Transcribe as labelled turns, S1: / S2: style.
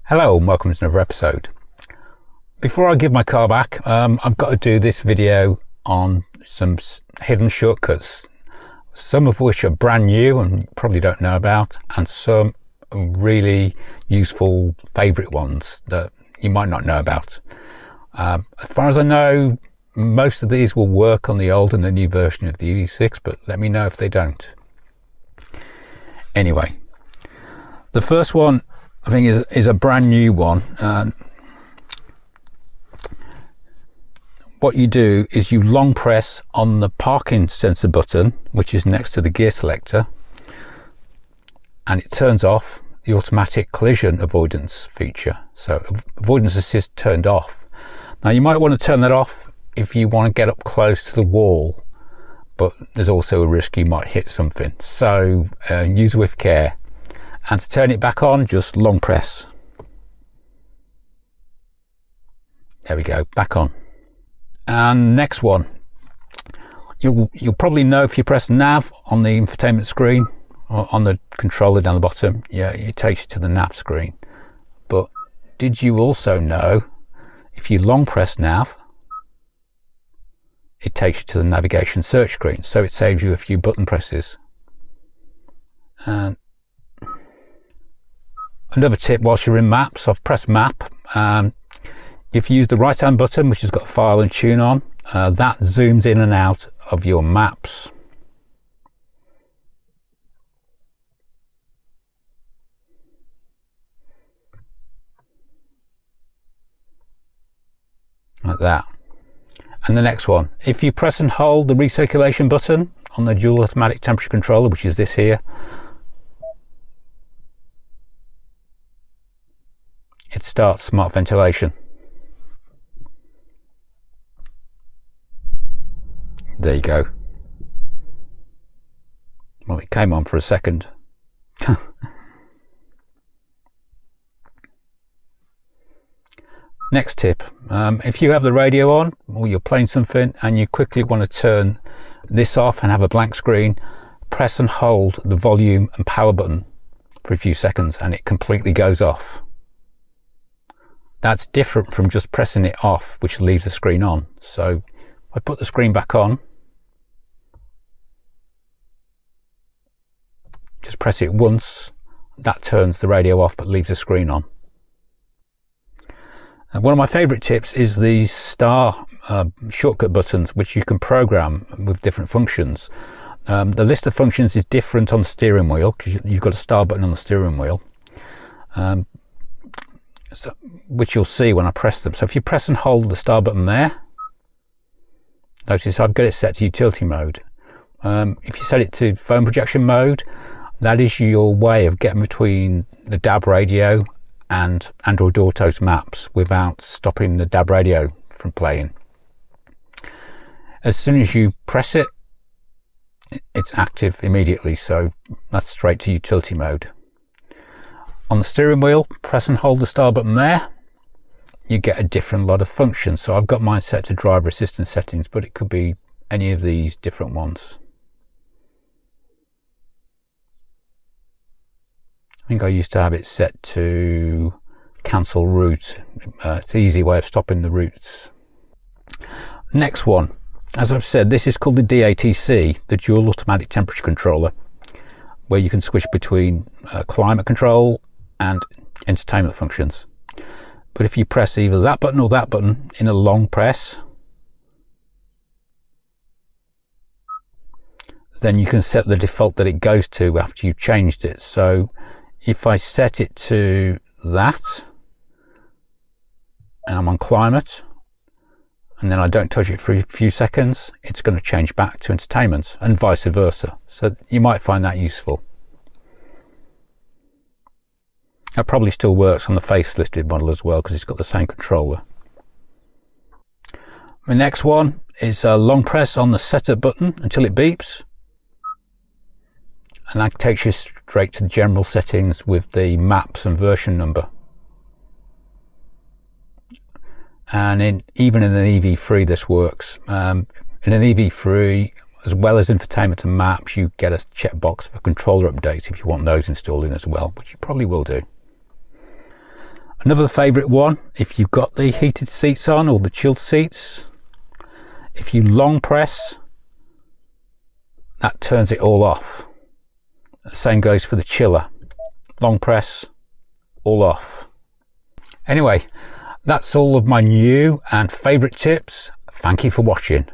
S1: Hello and welcome to another episode. Before I give my car back, I've got to do this video on some hidden shortcuts, some of which are brand new and you probably don't know about, and some really useful favourite ones that you might not know about. As far as I know, most of these will work on the old and the new version of the EV6, but let me know if they don't. Anyway, the first one I think is a brand new one. What you do is you long press on the parking sensor button, which is next to the gear selector, and it turns off the automatic collision avoidance feature. So avoidance assist turned off. Now you might want to turn that off if you want to get up close to the wall, but there's also a risk you might hit something. So use with care. And to turn it back on, just long press. There we go, back on. And next one, you'll probably know if you press nav on the infotainment screen or on the controller down the bottom, yeah, it takes you to the nav screen. But did you also know if you long press nav, it takes you to the navigation search screen, so it saves you a few button presses. And another tip whilst you're in maps, I've pressed map. If you use the right hand button, which has got file and tune on, that zooms in and out of your maps. Like that. And the next one, if you press and hold the recirculation button on the dual automatic temperature controller, which is this here, it starts smart ventilation. There you go. Well, it came on for a second. Next tip, if you have the radio on or you're playing something and you quickly want to turn this off and have a blank screen, press and hold the volume and power button for a few seconds and it completely goes off. That's different from just pressing it off, which leaves the screen on. So if I put the screen back on, just press it once, that turns the radio off but leaves the screen on. And one of my favourite tips is the star shortcut buttons, which you can program with different functions. The list of functions is different on the steering wheel because you've got a star button on the steering wheel. Which you'll see when I press them. So if you press and hold the star button there, notice I've got it set to utility mode. If you set it to phone projection mode, that is your way of getting between the DAB radio and Android Auto's maps without stopping the DAB radio from playing. As soon as you press it, it's active immediately, so that's straight to utility mode. On the steering wheel, press and hold the star button there, you get a different lot of functions. So I've got mine set to driver assistance settings, but it could be any of these different ones. I think I used to have it set to cancel route. It's the easy way of stopping the routes. Next one, as I've said, this is called the DATC, the dual automatic temperature controller, where you can switch between climate control and entertainment functions. But if you press either that button or that button in a long press, then you can set the default that it goes to after you've changed it. So if I set it to that and I'm on climate and then I don't touch it for a few seconds, it's going to change back to entertainment and vice versa. So you might find that useful. That probably still works on the facelifted model as well because it's got the same controller. The next one is a long press on the setup button until it beeps. And that takes you straight to the general settings with the maps and version number. And even in an EV3 this works. In an EV3, as well as infotainment and maps, you get a checkbox for controller updates if you want those installed in as well, which you probably will do. Another favourite one, if you've got the heated seats on or the chilled seats, if you long press, that turns it all off. The same goes for the chiller. Long press, all off. Anyway, that's all of my new and favourite tips. Thank you for watching.